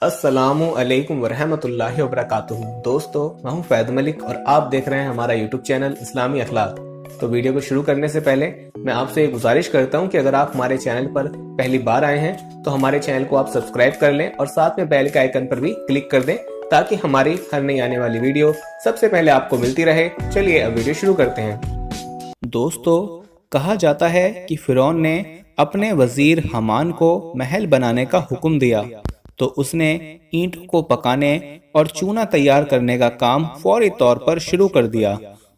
السلام علیکم ورحمۃ اللہ وبرکاتہ۔ دوستو، میں ہوں فیض ملک اور آپ دیکھ رہے ہیں ہمارا یوٹیوب چینل اسلامی اخلاق۔ تو ویڈیو کو شروع کرنے سے پہلے میں آپ سے یہ گزارش کرتا ہوں کہ اگر آپ ہمارے چینل پر پہلی بار آئے ہیں تو ہمارے چینل کو آپ سبسکرائب کر لیں اور ساتھ میں بیل کے آئیکن پر بھی کلک کر دیں تاکہ ہماری ہر نئی آنے والی ویڈیو سب سے پہلے آپ کو ملتی رہے۔ چلیے اب ویڈیو شروع کرتے ہیں۔ دوستو، کہا جاتا ہے کہ فرعون نے اپنے وزیر حامان کو محل بنانے کا حکم دیا تو اس نے اینٹوں کو پکانے اور چونا تیار کرنے کا کام فوری طور پر شروع کر دیا،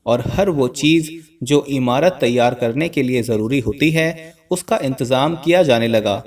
اور ہر وہ چیز جو عمارت تیار کرنے کے لیے ضروری ہوتی ہے اس کا انتظام کیا جانے لگا۔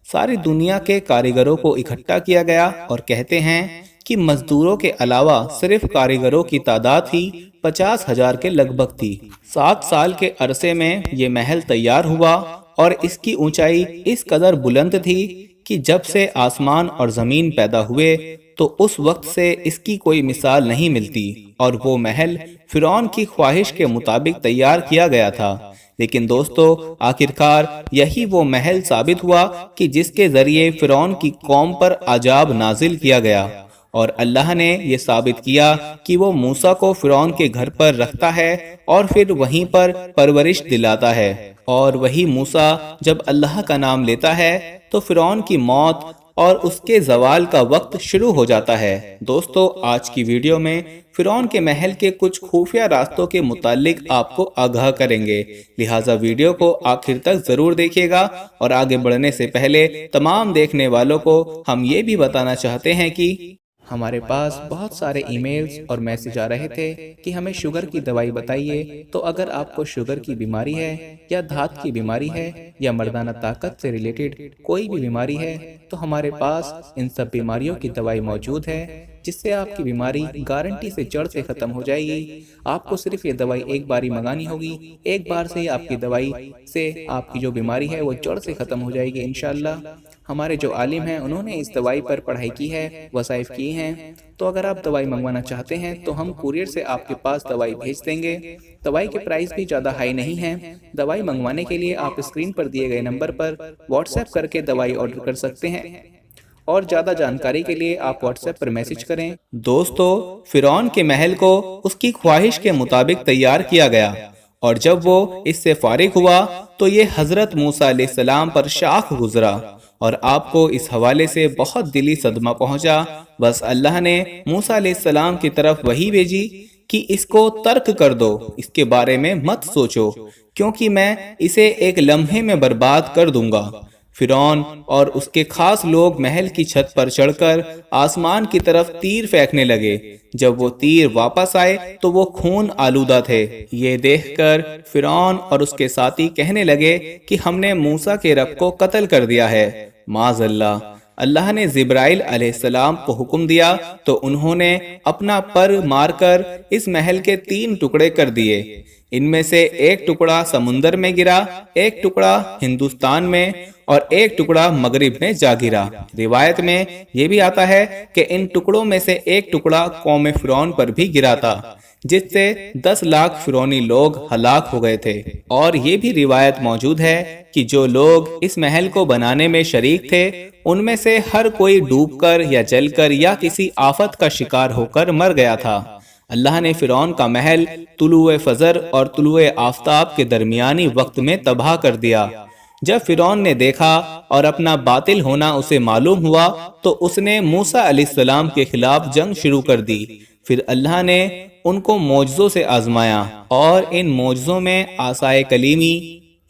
ساری دنیا کے کاریگروں کو اکٹھا کیا گیا اور کہتے ہیں کہ مزدوروں کے علاوہ صرف کاریگروں کی تعداد ہی 50,000 کے لگ بھگ تھی۔ 7 سال کے عرصے میں یہ محل تیار ہوا اور اس کی اونچائی اس قدر بلند تھی کہ جب سے آسمان اور زمین پیدا ہوئے تو اس وقت سے اس کی کوئی مثال نہیں ملتی، اور وہ محل فرعون کی خواہش کے مطابق تیار کیا گیا تھا۔ لیکن دوستو، آخرکار یہی وہ محل ثابت ہوا کہ جس کے ذریعے فرعون کی قوم پر عذاب نازل کیا گیا، اور اللہ نے یہ ثابت کیا کہ وہ موسیٰ کو فرعون کے گھر پر رکھتا ہے اور پھر وہیں پر پرورش دلاتا ہے، اور وہی موسیٰ جب اللہ کا نام لیتا ہے تو فرعون کی موت اور اس کے زوال کا وقت شروع ہو جاتا ہے۔ دوستو، آج کی ویڈیو میں فرعون کے محل کے کچھ خفیہ راستوں کے متعلق آپ کو آگاہ کریں گے، لہٰذا ویڈیو کو آخر تک ضرور دیکھیے گا۔ اور آگے بڑھنے سے پہلے تمام دیکھنے والوں کو ہم یہ بھی بتانا چاہتے ہیں کہ ہمارے پاس بہت سارے ای میلز اور میسج آ رہے تھے کہ ہمیں شوگر کی دوائی بتائیے۔ تو اگر آپ کو شوگر کی بیماری ہے یا دھات کی بیماری ہے یا مردانہ طاقت سے ریلیٹڈ کوئی بھی بیماری ہے تو ہمارے پاس ان سب بیماریوں کی دوائی موجود ہے، جس سے آپ کی بیماری گارنٹی سے جڑ سے ختم ہو جائے گی۔ آپ کو صرف یہ دوائی ایک باری منگانی ہوگی، ایک بار سے آپ کی دوائی سے آپ کی جو بیماری ہے وہ جڑ سے ختم ہو جائے گی انشاءاللہ۔ ہمارے جو عالم ہیں انہوں نے اس دوائی پر پڑھائی کی ہے، وظائف کیے ہیں۔ تو اگر آپ دوائی منگوانا چاہتے ہیں تو ہم کوریئر سے آپ کے پاس دوائی بھیج دیں گے۔ دوائی کے پرائس بھی زیادہ ہائی نہیں ہیں۔ دوائی منگوانے کے لیے آپ اسکرین پر دیے گئے نمبر پر واٹس ایپ کر کے دوائی آرڈر کر سکتے ہیں، اور زیادہ جانکاری کے لیے آپ واٹس ایپ پر میسج کریں۔ دوستو، فرعون کے محل کو اس کی خواہش کے مطابق تیار کیا گیا، اور جب وہ اس سے فارغ ہوا تو یہ حضرت موسیٰ علیہ السلام پر شاخ گزرا، اور آپ کو اس حوالے سے بہت دلی صدمہ پہنچا۔ بس اللہ نے موسیٰ علیہ السلام کی طرف وحی بھیجی کہ اس کو ترک کر دو، اس کے بارے میں مت سوچو، کیونکہ میں اسے ایک لمحے میں برباد کر دوں گا۔ فرعون اور اس کے خاص لوگ محل کی چھت پر چڑھ کر آسمان کی طرف تیر پھینکنے لگے۔ جب وہ تیر واپس آئے تو وہ خون آلودہ تھے۔ یہ دیکھ کر فرعون اور اس کے ساتھی کہنے لگے کہ ہم نے موسیٰ کے رب کو قتل کر دیا ہے۔ معاذ اللہ۔ اللہ نے جبرائیل علیہ السلام کو حکم دیا تو انہوں نے اپنا پر مار کر اس محل کے 3 ٹکڑے کر دیے۔ ان میں سے ایک ٹکڑا سمندر میں گرا، ایک ٹکڑا ہندوستان میں، اور ایک ٹکڑا مغرب میں جا گرا۔ روایت میں یہ بھی آتا ہے کہ ان ٹکڑوں میں سے ایک ٹکڑا قوم فرعون پر بھی گرا تھا، جس سے 10 لاکھ فرعونی لوگ ہلاک ہو گئے تھے۔ اور یہ بھی روایت موجود ہے کہ جو لوگ اس محل کو بنانے میں شریک تھے ان میں سے ہر کوئی ڈوب کر یا جل کر یا کسی آفت کا شکار ہو کر مر گیا تھا۔ اللہ نے فرعون کا محل طلوع فجر اور طلوع آفتاب کے درمیانی وقت میں تباہ کر دیا۔ جب فرعون نے دیکھا اور اپنا باطل ہونا اسے معلوم ہوا تو اس نے موسیٰ علیہ السلام کے خلاف جنگ شروع کر دی۔ پھر اللہ نے ان کو معجزوں سے آزمایا، اور ان معجزوں میں عصائے کلیمی،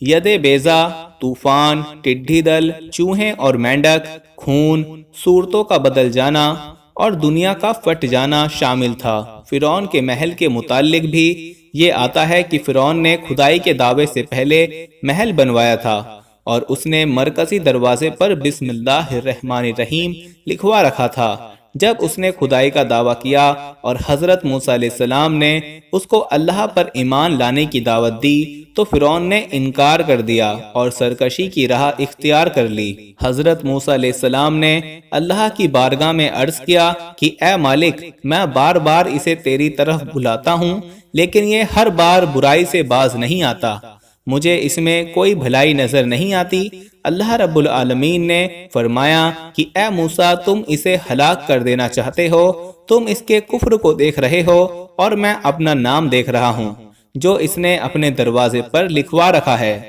ید بیضا، طوفان، ٹڈی دل، چوہے اور مینڈک، خون، صورتوں کا بدل جانا اور دنیا کا پھٹ جانا شامل تھا۔ فرعون کے محل کے متعلق بھی یہ آتا ہے کہ فرعون نے خدائی کے دعوے سے پہلے محل بنوایا تھا، اور اس نے مرکزی دروازے پر بسم اللہ الرحمن الرحیم لکھوا رکھا تھا۔ جب اس نے خدائی کا دعویٰ کیا اور حضرت موسیٰ علیہ السلام نے اس کو اللہ پر ایمان لانے کی دعوت دی تو فرعون نے انکار کر دیا اور سرکشی کی راہ اختیار کر لی۔ حضرت موسیٰ علیہ السلام نے اللہ کی بارگاہ میں عرض کیا کہ اے مالک، میں بار بار اسے تیری طرف بلاتا ہوں لیکن یہ ہر بار برائی سے باز نہیں آتا۔ مجھے اس میں کوئی بھلائی نظر نہیں آتی۔ اللہ رب العالمین نے فرمایا کہ اے موسیٰ، تم اسے ہلاک کر دینا چاہتے ہو، تم اس کے کفر کو دیکھ رہے ہو اور میں اپنا نام دیکھ رہا ہوں جو اس نے اپنے دروازے پر لکھوا رکھا ہے۔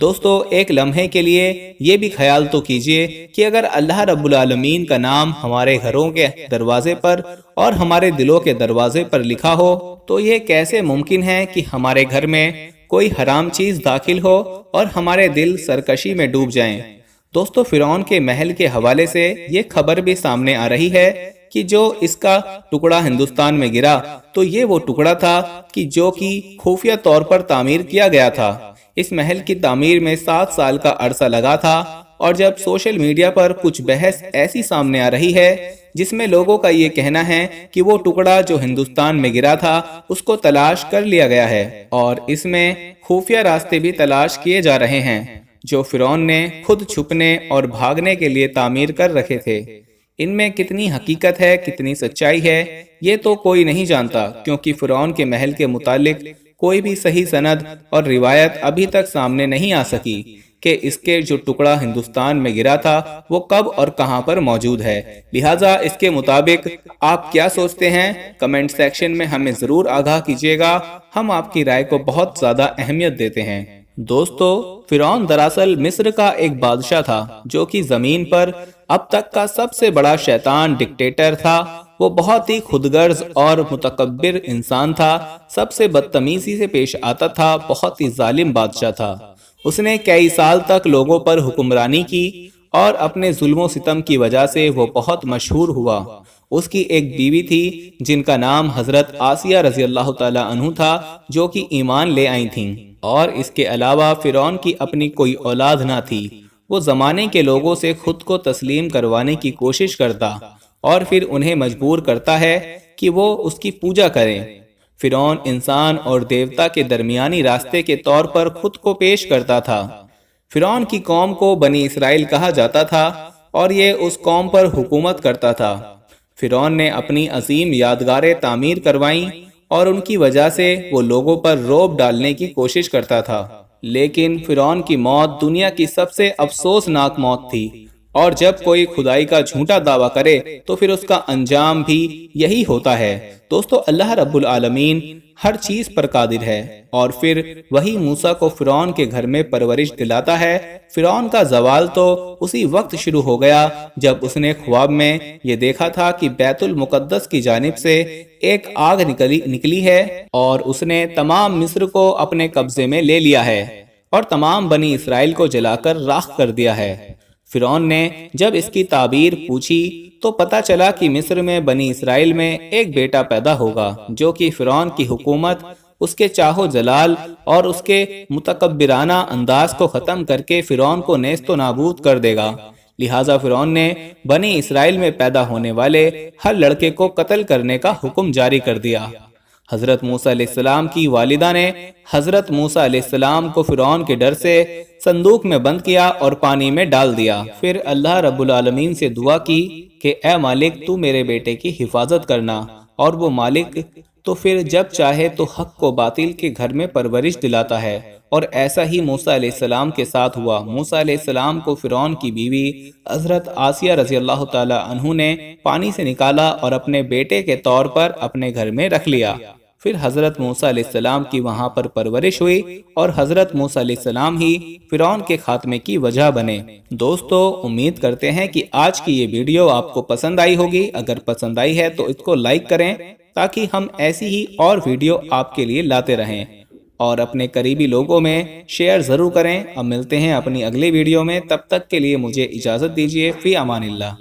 دوستو، ایک لمحے کے لیے یہ بھی خیال تو کیجئے کہ اگر اللہ رب العالمین کا نام ہمارے گھروں کے دروازے پر اور ہمارے دلوں کے دروازے پر لکھا ہو تو یہ کیسے ممکن ہے کہ ہمارے گھر میں کوئی حرام چیز داخل ہو اور ہمارے دل سرکشی میں ڈوب جائیں۔ دوستو، فرعون کے محل کے حوالے سے یہ خبر بھی سامنے آ رہی ہے کہ جو اس کا ٹکڑا ہندوستان میں گرا تو یہ وہ ٹکڑا تھا کہ جو کہ خفیہ طور پر تعمیر کیا گیا تھا۔ اس محل کی تعمیر میں 7 سال کا عرصہ لگا تھا، اور جب سوشل میڈیا پر کچھ بحث ایسی سامنے آ رہی ہے جس میں لوگوں کا یہ کہنا ہے کہ وہ ٹکڑا جو ہندوستان میں گرا تھا اس کو تلاش کر لیا گیا ہے، اور اس میں خفیہ راستے بھی تلاش کیے جا رہے ہیں جو فرعون نے خود چھپنے اور بھاگنے کے لیے تعمیر کر رکھے تھے۔ ان میں کتنی حقیقت ہے، کتنی سچائی ہے، یہ تو کوئی نہیں جانتا، کیونکہ فرعون کے محل کے متعلق کوئی بھی صحیح سند اور روایت ابھی تک سامنے نہیں آ سکی کہ اس کے جو ٹکڑا ہندوستان میں گرا تھا وہ کب اور کہاں پر موجود ہے۔ لہٰذا اس کے مطابق آپ کیا سوچتے ہیں؟ کمنٹ سیکشن میں ہمیں ضرور آگاہ کیجیے گا، ہم آپ کی رائے کو بہت زیادہ اہمیت دیتے ہیں۔ دوستو، فرعون دراصل مصر کا ایک بادشاہ تھا جو کہ زمین پر اب تک کا سب سے بڑا شیطان ڈکٹیٹر تھا۔ وہ بہت ہی خودغرض اور متکبر انسان تھا، سب سے بدتمیزی سے پیش آتا تھا، بہت ہی ظالم بادشاہ تھا۔ اس نے کئی سال تک لوگوں پر حکمرانی کی اور اپنے ظلم و ستم کی وجہ سے وہ بہت مشہور ہوا۔ اس کی ایک بیوی تھی جن کا نام حضرت آسیہ رضی اللہ تعالی عنہ تھا، جو کہ ایمان لے آئی تھیں، اور اس کے علاوہ فرعون کی اپنی کوئی اولاد نہ تھی۔ وہ زمانے کے لوگوں سے خود کو تسلیم کروانے کی کوشش کرتا اور پھر انہیں مجبور کرتا ہے کہ وہ اس کی پوجا کریں۔ فرعون انسان اور دیوتا کے درمیانی راستے کے طور پر خود کو پیش کرتا تھا۔ فرعون کی قوم کو بنی اسرائیل کہا جاتا تھا اور یہ اس قوم پر حکومت کرتا تھا۔ فرعون نے اپنی عظیم یادگاریں تعمیر کروائیں اور ان کی وجہ سے وہ لوگوں پر رعب ڈالنے کی کوشش کرتا تھا، لیکن فرعون کی موت دنیا کی سب سے افسوسناک موت تھی، اور جب کوئی خدائی کا جھوٹا دعویٰ کرے تو پھر اس کا انجام بھی یہی ہوتا ہے۔ دوستو، اللہ رب العالمین ہر چیز پر قادر ہے، اور پھر وہی موسیٰ کو فرعون کے گھر میں پرورش دلاتا ہے۔ فرعون کا زوال تو اسی وقت شروع ہو گیا جب اس نے خواب میں یہ دیکھا تھا کہ بیت المقدس کی جانب سے ایک آگ نکلی ہے اور اس نے تمام مصر کو اپنے قبضے میں لے لیا ہے اور تمام بنی اسرائیل کو جلا کر راکھ کر دیا ہے۔ فرعون نے جب اس کی تعبیر پوچھی تو پتا چلا کہ مصر میں بنی اسرائیل میں ایک بیٹا پیدا ہوگا جو کہ فرعون کی حکومت، اس کے چاہو جلال اور اس کے متکبرانہ انداز کو ختم کر کے فرعون کو نیست و نابود کر دے گا۔ لہٰذا فرعون نے بنی اسرائیل میں پیدا ہونے والے ہر لڑکے کو قتل کرنے کا حکم جاری کر دیا۔ حضرت موسیٰ علیہ السلام کی والدہ نے حضرت موسیٰ علیہ السلام کو فرعون کے ڈر سے صندوق میں بند کیا اور پانی میں ڈال دیا۔ پھر اللہ رب العالمین سے دعا کی کہ اے مالک، تو میرے بیٹے کی حفاظت کرنا، اور وہ مالک تو پھر جب چاہے تو حق کو باطل کے گھر میں پرورش دلاتا ہے، اور ایسا ہی موسیٰ علیہ السلام کے ساتھ ہوا۔ موسیٰ علیہ السلام کو فرعون کی بیوی حضرت آسیہ رضی اللہ تعالی عنہ نے پانی سے نکالا اور اپنے بیٹے کے طور پر اپنے گھر میں رکھ لیا۔ پھر حضرت موسیٰ علیہ السلام کی وہاں پر پرورش ہوئی اور حضرت موسیٰ علیہ السلام ہی فرعون کے خاتمے کی وجہ بنے۔ دوستو، امید کرتے ہیں کہ آج کی یہ ویڈیو آپ کو پسند آئی ہوگی۔ اگر پسند آئی ہے تو اس کو لائک کریں تاکہ ہم ایسی ہی اور ویڈیو آپ کے لیے لاتے رہیں، اور اپنے قریبی لوگوں میں شیئر ضرور کریں۔ اب ملتے ہیں اپنی اگلی ویڈیو میں، تب تک کے لیے مجھے اجازت دیجیے۔ فی امان اللہ۔